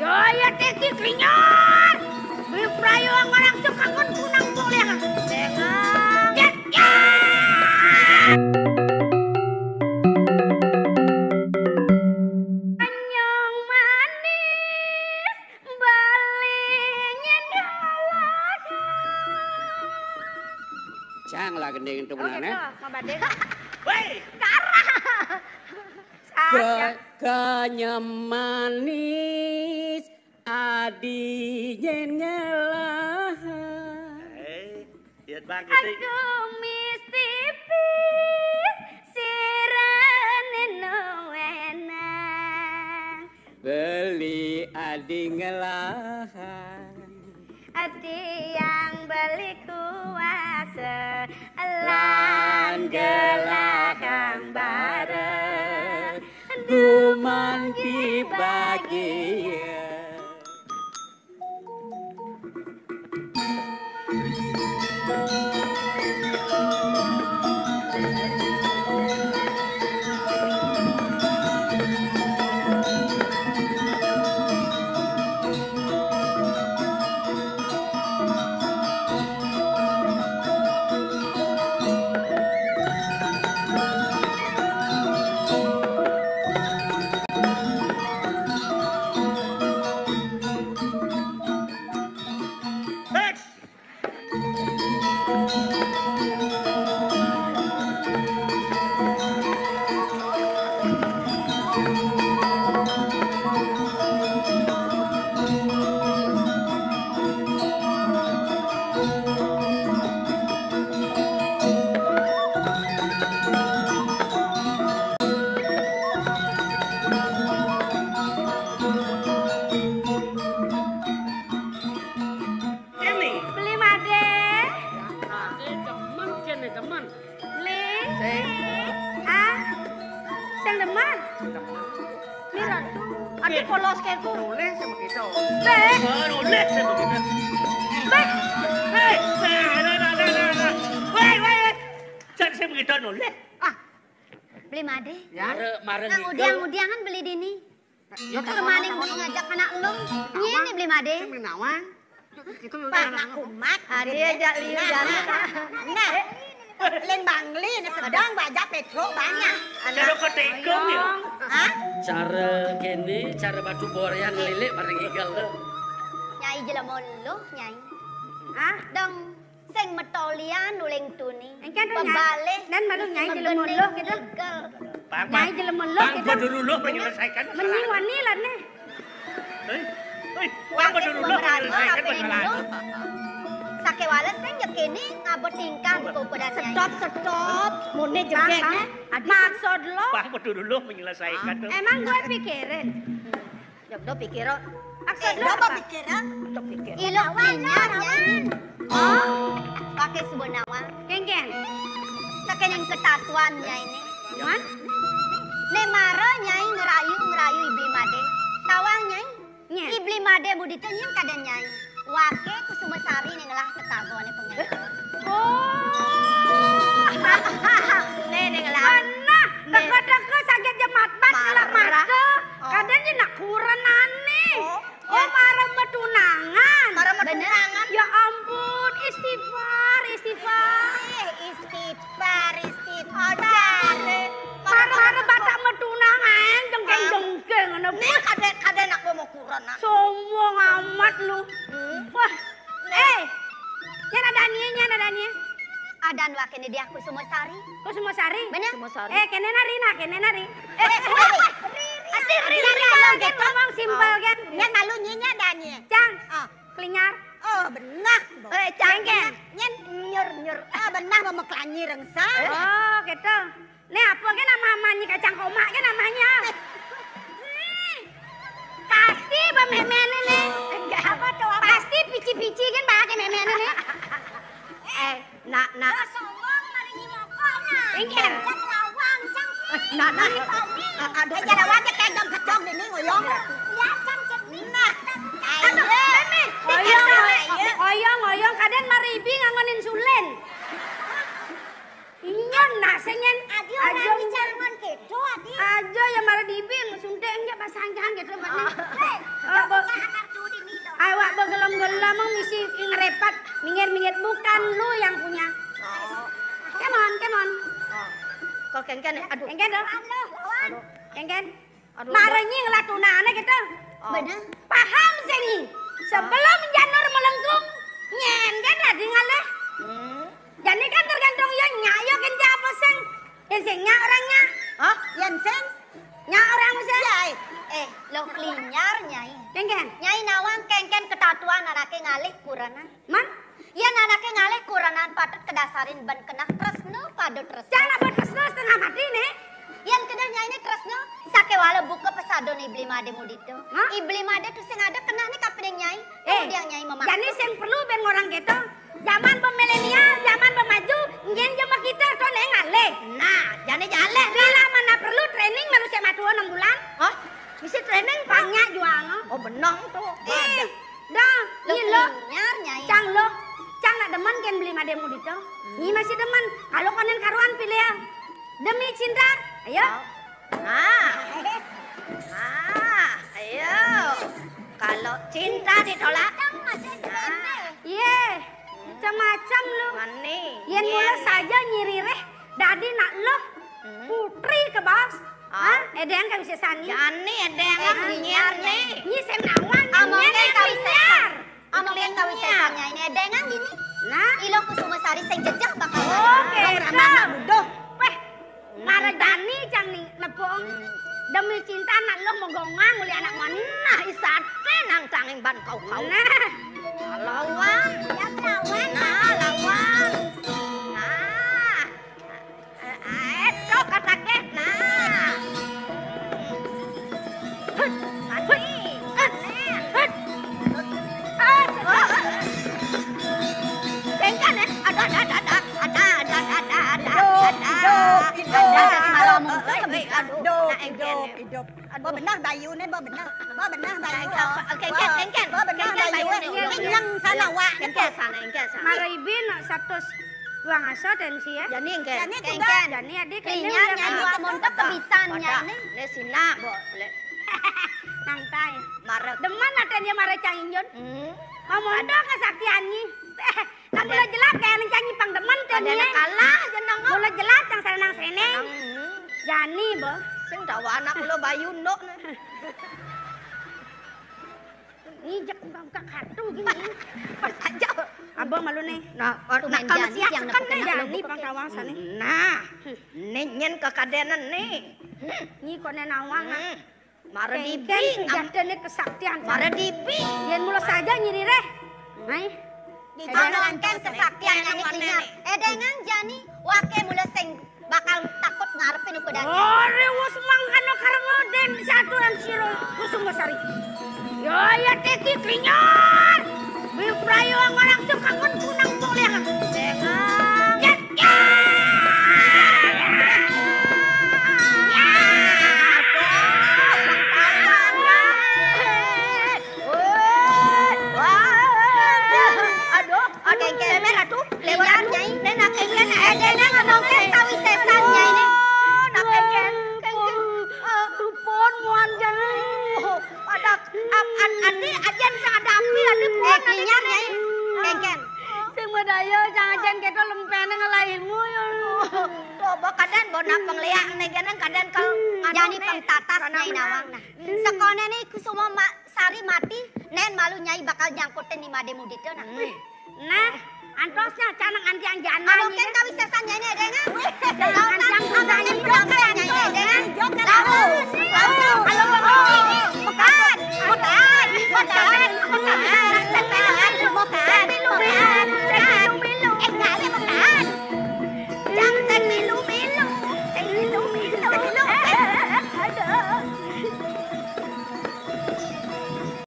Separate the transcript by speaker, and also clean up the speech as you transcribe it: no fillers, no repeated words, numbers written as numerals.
Speaker 1: Gaya teki klinyor. Biprayo ang orang suka kon kunang boleh. Dengang. Ya. Anyong manis balinya dalah.
Speaker 2: Cang lah gending itu benar.
Speaker 1: Mabade.
Speaker 3: Woi,
Speaker 2: Kenyam manis adinya ngelah.
Speaker 3: Lihat bang
Speaker 1: Aku mistipis sirene no enak.
Speaker 2: Beli adi ngelah.
Speaker 1: Adi yang beli kuasa
Speaker 2: Lan gelakang bareng Guman dibagi.
Speaker 1: Polos kayak gue.
Speaker 3: Nulis sama kita.
Speaker 1: Nulis
Speaker 3: sama kita. Jangan saya begitu nulis.
Speaker 1: Beli made.
Speaker 2: Ya. Mare
Speaker 1: Nang udiang-udiangan beli dini. Kemaning beli ngajak anak lung. Ini beli made.
Speaker 3: Beli nawang.
Speaker 1: Pak nak kumat. Dia ajak liu jalan. Nah. Lên Bangli sedang baca Petro banyak.
Speaker 3: Cara ketikung ya.
Speaker 1: Hah?
Speaker 2: Cara kene, cara batu borean lilik bareng igal lo.
Speaker 1: Nyai jelamolo, nyai. Ah, dong sing metolian uleng tuni. Pembalik
Speaker 4: dan malu nyai jelamolo gitu. Nyai jelamolo gitu.
Speaker 3: Bang dulu menyelesaikan masalah.
Speaker 4: Mending wani lah nih.
Speaker 3: Bang dulu menyelesaikan masalah.
Speaker 1: Sake walas sing yakini ngabot tingkah ko pada nyai.
Speaker 4: Stop. Mune jegek. Maksud lo?
Speaker 3: Bang dulu menyelesaikan tuh.
Speaker 4: Emang gue pikirin.
Speaker 1: Jogdo pikiro.
Speaker 4: Maksud lo
Speaker 1: apa pikiran?
Speaker 4: Untuk pikir.
Speaker 1: Ilo nyar nyai. Oh, pakai sebuah nama.
Speaker 4: Geng-geng.
Speaker 1: Kakek yang ketatuan nyai ini.
Speaker 4: Man?
Speaker 1: Ne mara nyai ngerayu ibli made. Tawang nyai.
Speaker 4: Nya.
Speaker 1: Ibli made budita nyai kada nyai. Wake Kusumasari ning lah ketagone pengen.
Speaker 4: Oh.
Speaker 1: Nih ning lah.
Speaker 4: Nah, teka-teka sakit jemat bat ngelak mata. Kadang nak kurang aneh. Oh, marah metunangan.
Speaker 1: Marah metunangan.
Speaker 4: Ya ampun, istighfar. Marah batak metunangan, jengkeng-jengkeng.
Speaker 1: Nih kada nak mau kurang.
Speaker 4: Sombong amat lu. Wah, nyana dania.
Speaker 1: Adan wakene dia Kusumasari.
Speaker 4: Kusumasari?
Speaker 1: Bener?
Speaker 4: Kene nari.
Speaker 1: Asli
Speaker 4: Kan ngomong simpel kan.
Speaker 1: Nyen malu nyinya danya.
Speaker 4: Cang, kelinyar.
Speaker 1: Oh, benar.
Speaker 4: Cang kan?
Speaker 1: Nyen nyur. Benar mau meklanyi rengsa.
Speaker 4: Oh, gitu. Nih apa kan namanya kacang koma kan namanya. Pasti pememen ini. Enggak apa tuh. Pasti pici-pici kan pakai memen ini. Nak.
Speaker 1: Sombong maringi mokonya.
Speaker 4: Ingin.
Speaker 1: Cang lawang, cang.
Speaker 4: Nak.
Speaker 1: Ada jarawanya kayak dong kecong di nih ngoyong. Ya, cang cemina.
Speaker 4: Oyong, kadang maribi ngangonin sulen. Inyon nak sengen.
Speaker 1: Adio orang bicara ngon kedo adi.
Speaker 4: Aja ya marah dibin suntik enggak pasangan gitu maknya.
Speaker 1: Anak tuh di milo.
Speaker 4: Awak begelam-gelam misi ngerepat minggir-minggir bukan lu yang punya. Come on.
Speaker 1: Kok kengken aduh.
Speaker 4: Engken dah.
Speaker 1: Lawan.
Speaker 4: Engken. Marahnya ngelatunane gitu.
Speaker 1: Bener.
Speaker 4: Paham sini. Sebelum janur melengkung nyen kan ada ngaleh. Jadi kan tergantung ya nyak yo kenja apa sing. Ya sing nyak orangnya.
Speaker 1: Hah? Yan sen?
Speaker 4: Nyak orang mesti.
Speaker 1: Yai. Lo klinyar nyai.
Speaker 4: Engken.
Speaker 1: Nyai nawang kengken ketatuan anake ngalih kuranan.
Speaker 4: Man.
Speaker 1: Iya anake ngalih kuranan patut kedasarin ban kena tresno padut tresno.
Speaker 4: Jangan buat kesno setengah mati nih.
Speaker 1: Yan kena nyai ini tresno sakewala buka pesadon ibli made mudito.
Speaker 4: Hah?
Speaker 1: Ibli made tuh sing ada kena nih kapedeng nyai. Dia nyai memaksa.
Speaker 4: Jadi sing perlu ben orang gitu. Zaman pemilenial, zaman pemaju, nyen jama kita to nek ngalih.
Speaker 1: Nah, jadi jaleh
Speaker 4: Bila mana perlu training manusia matua 6 bulan.
Speaker 1: Hah? Misi training
Speaker 4: Banyak jual no.
Speaker 1: Oh benang tuh.
Speaker 4: Dah,
Speaker 1: Lo
Speaker 4: ni lo.
Speaker 1: klinyar nyai.
Speaker 4: Cang lo. Cang nak demen kan beli mademu dito. Ni masih demen. Kalau konen karuan pilih ya. Demi cinta. Ayo.
Speaker 1: Ayo. Kalau cinta ditolak.
Speaker 4: Iya. Macam-macam lo.
Speaker 1: Mani.
Speaker 4: Yen mula saja nyirireh. Dadi nak lo. Putri ke bos. Hah? Edeng kan bisa sani.
Speaker 1: Jani edeng klinyar nih.
Speaker 4: Ni sem nawang.
Speaker 1: Amongnya kawisesan. Amongnya kawisesan nyai ini edengan gini.
Speaker 4: Nah.
Speaker 1: Ilo kusuma sari sing jejak bakal.
Speaker 4: Oke,
Speaker 1: ramah buduh.
Speaker 4: Weh, mara Dani cang nih nepong. Demi cinta anak lo mau gongang muli anak mani.
Speaker 1: Nah isate nang canging ban kau.
Speaker 4: Nah,
Speaker 1: Lawan. Ya lawan. Nah lawan. Nah. Eto katakeh. Nah. Mati. Kengkan hidup. Bo benar bayu nih, bo benar bayu. Kengken. Bo benar bayu. Yang sana wa. Kengken sana.
Speaker 4: mara ibin satu uang asa tensi ya.
Speaker 1: Jadi kengken.
Speaker 4: Jadi adik
Speaker 1: Klinyar nyanyi montok kebisan nyanyi. Lesina bo.
Speaker 4: nangtai.
Speaker 1: Marek.
Speaker 4: Deman ada dia mara canginjon. Ngomong kesaktiannya. Kamu lo jelas kayak nyanyi pang deman
Speaker 1: Kadang kalah jeneng.
Speaker 4: Mula jelas yang senang seneng. Jani bo.
Speaker 1: Sing dawa anak lo bayu ndok.
Speaker 4: Ngijak bangka kartu gini.
Speaker 1: Aja.
Speaker 4: Abang malu nih.
Speaker 1: Nah, waktu main jani yang
Speaker 4: kan Jani pang kawasan nih.
Speaker 1: Nah, nyen kekadenan nih.
Speaker 4: Ni kone nawang.
Speaker 1: Mara
Speaker 4: Kan
Speaker 1: dibing.
Speaker 4: jadane kesaktian.
Speaker 1: Mara dibing.
Speaker 4: Yen mula saja nyiri reh. Hai.
Speaker 1: Dijalankan kesaktian nyanyi klinyar. Edengan jani wake mula sing bakal takut ngarepin uku dani.
Speaker 4: Oh, rewus mangkano karengo den saturan siro Kusumasari. Yo ya teki klinyar. Bi prayo orang suka ngon kunang boleh.
Speaker 1: Dengar.
Speaker 4: Ya.
Speaker 1: Lewat nyai, nenak kengken, edengan nongken tawi sesan nyai nih. Nak kengken.
Speaker 4: Pun muan jangan.
Speaker 1: Ada adi ajan sadapi adi pun klinyar nyai. Kengken.
Speaker 4: Sing medaya jangan kita lempene ngelahirmu ya.
Speaker 1: Coba kadan bona pengliak nih geneng kadan kal jani pengtatas nyai nawang nah. Sekone nih kusuma sari mati, nen malu nyai bakal nyangkutin di made mudito nah.
Speaker 4: Nah, antosnya canang anti yang jana.
Speaker 1: Mungkin kami sesan nyai edengan.